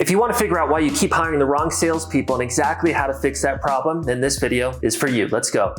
If you want to figure out why you keep hiring the wrong salespeople and exactly how to fix that problem, then this video is for you. Let's go.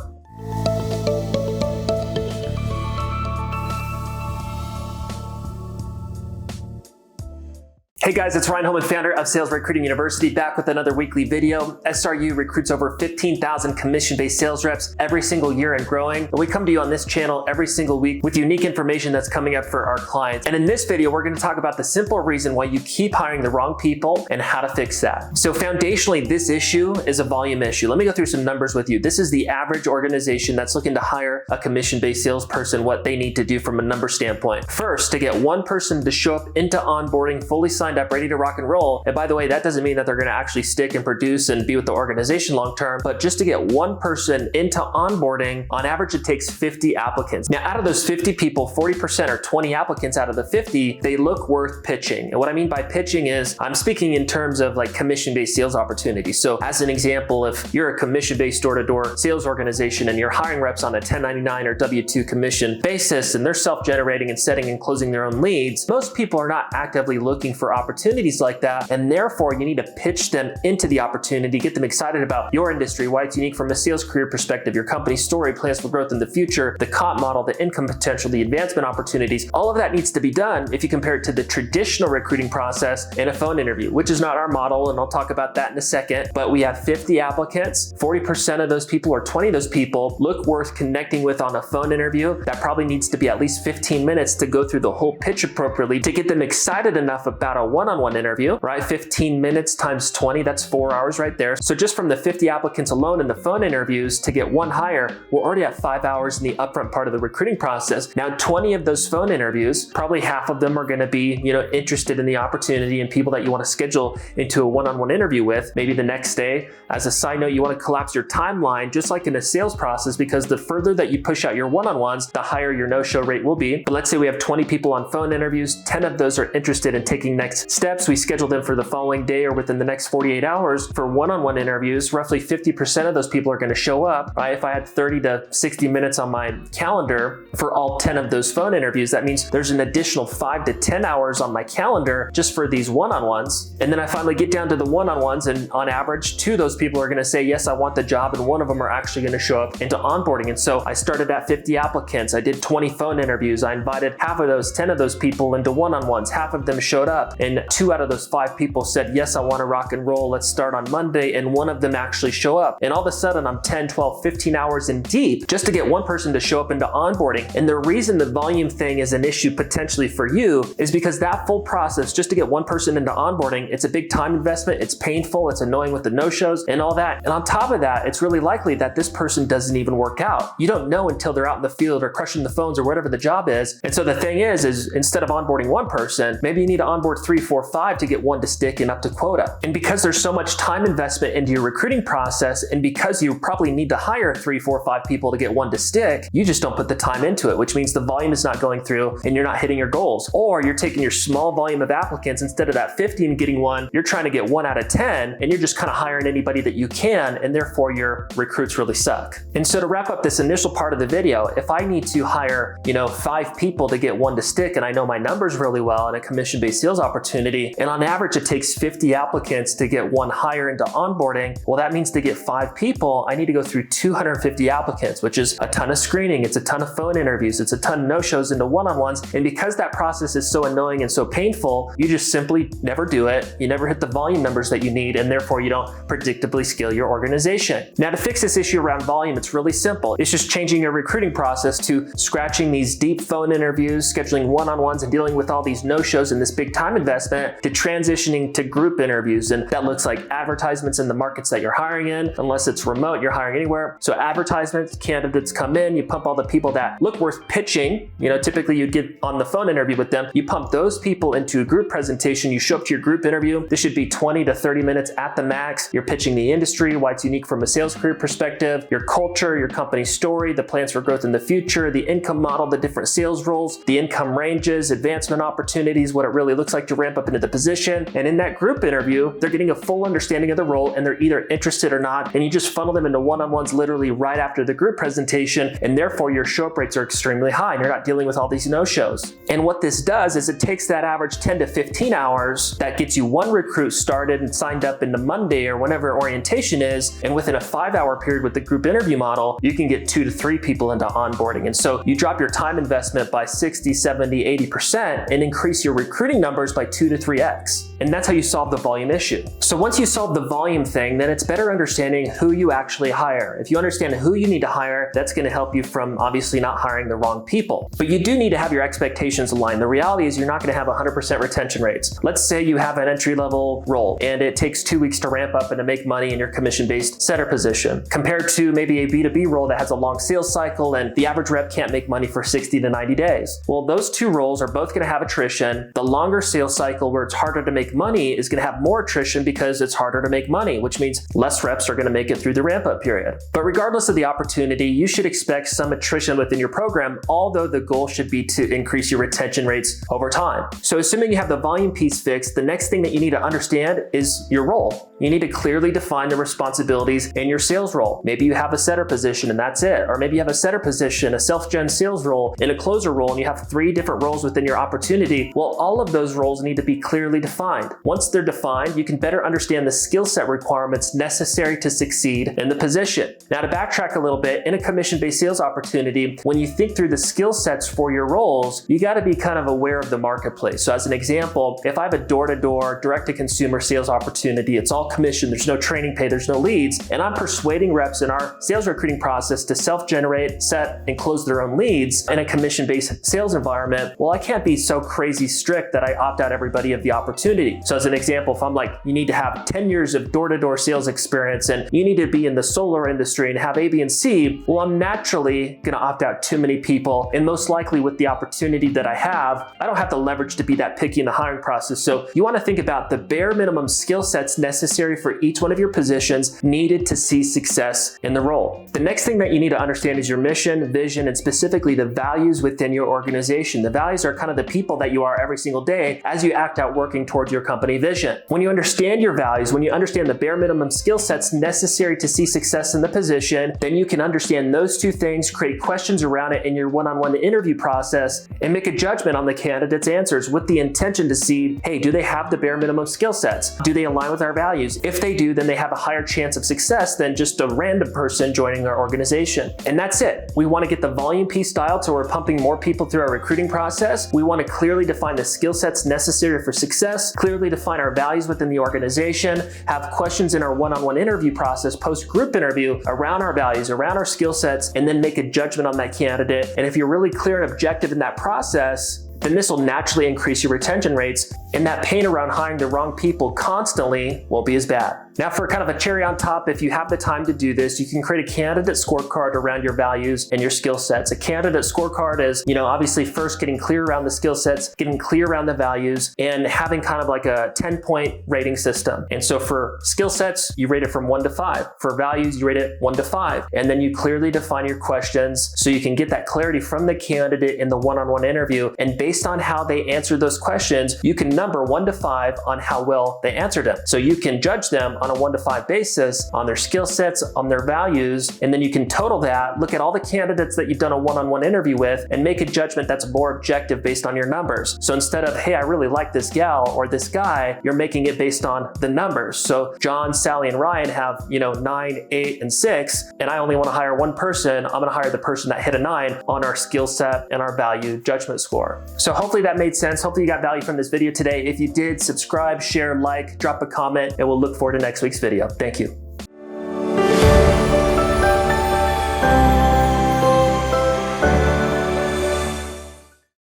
Hey guys, it's Ryan Holman, founder of Sales Recruiting University, back with another weekly video. SRU recruits over 15,000 commission-based sales reps every single year and growing. And we come to you on this channel every single week with unique information that's coming up for our clients. And in this video, we're going to talk about the simple reason why you keep hiring the wrong people and how to fix that. So foundationally, this issue is a volume issue. Let me go through some numbers with you. This is the average organization that's looking to hire a commission-based salesperson, what they need to do from a number standpoint. First, to get one person to show up into onboarding fully signed up, ready to rock and roll. And by the way, that doesn't mean that they're going to actually stick and produce and be with the organization long term, but just to get one person into onboarding, on average, it takes 50 applicants. Now, out of those 50 people, 40% or 20 applicants out of the 50, they look worth pitching. And what I mean by pitching is I'm speaking in terms of like commission-based sales opportunities. So as an example, if you're a commission-based door-to-door sales organization and you're hiring reps on a 1099 or W-2 commission basis, and they're self-generating and setting and closing their own leads, most people are not actively looking for opportunities like that, and therefore you need to pitch them into the opportunity, get them excited about your industry, why it's unique from a sales career perspective, your company's story, plans for growth in the future, the comp model, the income potential, the advancement opportunities. All of that needs to be done if you compare it to the traditional recruiting process in a phone interview, which is not our model, and I'll talk about that in a second. But we have 50 applicants, 40% of those people or 20 of those people look worth connecting with on a phone interview. That probably needs to be at least 15 minutes to go through the whole pitch appropriately to get them excited enough about a one-on-one interview, right? 15 minutes times 20, that's 4 hours right there. So just from the 50 applicants alone in the phone interviews to get one hire, we're already at 5 hours in the upfront part of the recruiting process. Now, 20 of those phone interviews, probably half of them are going to be, interested in the opportunity and people that you want to schedule into a one-on-one interview with, maybe the next day. As a side note, you want to collapse your timeline, just like in a sales process, because the further that you push out your one-on-ones, the higher your no-show rate will be. But let's say we have 20 people on phone interviews, 10 of those are interested in taking next steps. We schedule them for the following day or within the next 48 hours for one-on-one interviews. Roughly 50% of those people are going to show up, right? If I had 30 to 60 minutes on my calendar for all 10 of those phone interviews, that means there's an additional 5 to 10 hours on my calendar just for these one-on-ones. And then I finally get down to the one-on-ones, and on average, 2 of those people are going to say, yes, I want the job, and 1 of them are actually going to show up into onboarding. And so I started at 50 applicants. I did 20 phone interviews. I invited half of those, 10 of those people into one-on-ones. Half of them showed up, and 2 out of those 5 people said, yes, I want to rock and roll. Let's start on Monday. And 1 of them actually show up. And all of a sudden I'm 10, 12, 15 hours in deep just to get one person to show up into onboarding. And the reason the volume thing is an issue potentially for you is because that full process, just to get one person into onboarding, it's a big time investment. It's painful. It's annoying with the no-shows and all that. And on top of that, it's really likely that this person doesn't even work out. You don't know until they're out in the field or crushing the phones or whatever the job is. And so the thing is instead of onboarding one person, maybe you need to onboard 3, 4, 5 to get one to stick and up to quota. And because there's so much time investment into your recruiting process, and because you probably need to hire 3, 4, 5 people to get one to stick, you just don't put the time into it, which means the volume is not going through and you're not hitting your goals. Or you're taking your small volume of applicants, instead of that 50 and getting one, you're trying to get 1 out of 10, and you're just kind of hiring anybody that you can, and therefore your recruits really suck. And so to wrap up this initial part of the video, if I need to hire, 5 people to get one to stick, and I know my numbers really well in a commission-based sales opportunity, and on average it takes 50 applicants to get one hire into onboarding, well, that means to get 5 people, I need to go through 250 applicants, which is a ton of screening, it's a ton of phone interviews, it's a ton of no-shows into one-on-ones. And because that process is so annoying and so painful, you just simply never do it. You never hit the volume numbers that you need, and therefore you don't predictably scale your organization. Now, to fix this issue around volume, it's really simple. It's just changing your recruiting process to scratching these deep phone interviews, scheduling one-on-ones, and dealing with all these no-shows and this big time investment, to transitioning to group interviews. And that looks like advertisements in the markets that you're hiring in. Unless it's remote, you're hiring anywhere. So advertisements, candidates come in, you pump all the people that look worth pitching. Typically you'd get on the phone interview with them. You pump those people into a group presentation. You show up to your group interview. This should be 20 to 30 minutes at the max. You're pitching the industry, why it's unique from a sales career perspective, your culture, your company's story, the plans for growth in the future, the income model, the different sales roles, the income ranges, advancement opportunities, what it really looks like to ramp ramp up into the position. And in that group interview, they're getting a full understanding of the role and they're either interested or not. And you just funnel them into one-on-ones literally right after the group presentation. And therefore your show-up rates are extremely high and you're not dealing with all these no-shows. And what this does is it takes that average 10 to 15 hours that gets you one recruit started and signed up into Monday or whenever orientation is. And within a 5-hour period with the group interview model, you can get 2 to 3 people into onboarding. And so you drop your time investment by 60, 70, 80% and increase your recruiting numbers by 2 to 3x. And that's how you solve the volume issue. So once you solve the volume thing, then it's better understanding who you actually hire. If you understand who you need to hire, that's going to help you from obviously not hiring the wrong people. But you do need to have your expectations aligned. The reality is you're not going to have 100% retention rates. Let's say you have an entry-level role and it takes 2 weeks to ramp up and to make money in your commission-based setter position, compared to maybe a B2B role that has a long sales cycle and the average rep can't make money for 60 to 90 days. Well, those two roles are both going to have attrition. The longer sales cycle where it's harder to make money is going to have more attrition because it's harder to make money, which means less reps are going to make it through the ramp-up period. But regardless of the opportunity, you should expect some attrition within your program, although the goal should be to increase your retention rates over time. So assuming you have the volume piece fixed, the next thing that you need to understand is your role. You need to clearly define the responsibilities in your sales role. Maybe you have a setter position and that's it. Or maybe you have a setter position, a self-gen sales role, and a closer role, and you have 3 different roles within your opportunity. Well, all of those roles need to be clearly defined. Once they're defined, you can better understand the skill set requirements necessary to succeed in the position. Now to backtrack a little bit, in a commission-based sales opportunity, when you think through the skill sets for your roles, you got to be kind of aware of the marketplace. So as an example, if I have a door-to-door, direct-to-consumer sales opportunity, it's all commission, there's no training pay, there's no leads, and I'm persuading reps in our sales recruiting process to self-generate, set, and close their own leads in a commission-based sales environment, well, I can't be so crazy strict that I opt out everybody of the opportunity. So as an example, if I'm like, you need to have 10 years of door-to-door sales experience and you need to be in the solar industry and have A, B, and C, well, I'm naturally gonna opt out too many people, and most likely with the opportunity that I have, I don't have the leverage to be that picky in the hiring process. So you wanna think about the bare minimum skill sets necessary for each one of your positions needed to see success in the role. The next thing that you need to understand is your mission, vision, and specifically the values within your organization. The values are kind of the people that you are every single day as you act out working towards your company vision. When you understand your values, when you understand the bare minimum skill sets necessary to see success in the position, then you can understand those two things, create questions around it in your one-on-one interview process, and make a judgment on the candidate's answers with the intention to see, hey, do they have the bare minimum skill sets? Do they align with our values? If they do, then they have a higher chance of success than just a random person joining our organization. And that's it. We want to get the volume piece dialed so we're pumping more people through our recruiting process. We want to clearly define the skill sets necessary for success, clearly define our values within the organization, have questions in our one-on-one interview process, post-group interview around our values, around our skill sets, and then make a judgment on that candidate. And if you're really clear and objective in that process, then this will naturally increase your retention rates, and that pain around hiring the wrong people constantly won't be as bad. Now for kind of a cherry on top, if you have the time to do this, you can create a candidate scorecard around your values and your skill sets. A candidate scorecard is, obviously first getting clear around the skill sets, getting clear around the values, and having kind of like a 10-point rating system. And so for skill sets, you rate it from 1 to 5. For values, you rate it 1 to 5. And then you clearly define your questions so you can get that clarity from the candidate in the one-on-one interview. And based on how they answer those questions, you can number 1 to 5 on how well they answered them. So you can judge them on a 1 to 5 basis on their skill sets, on their values, and then you can total that, look at all the candidates that you've done a one-on-one interview with, and make a judgment that's more objective based on your numbers. So instead of, hey, I really like this gal or this guy, you're making it based on the numbers. So John, Sally, and Ryan have, 9, 8, and 6, and I only want to hire one person. I'm going to hire the person that hit a 9 on our skill set and our value judgment score. So hopefully that made sense. Hopefully you got value from this video today. If you did, subscribe, share, like, drop a comment, and we'll look forward to next week's video. Thank you.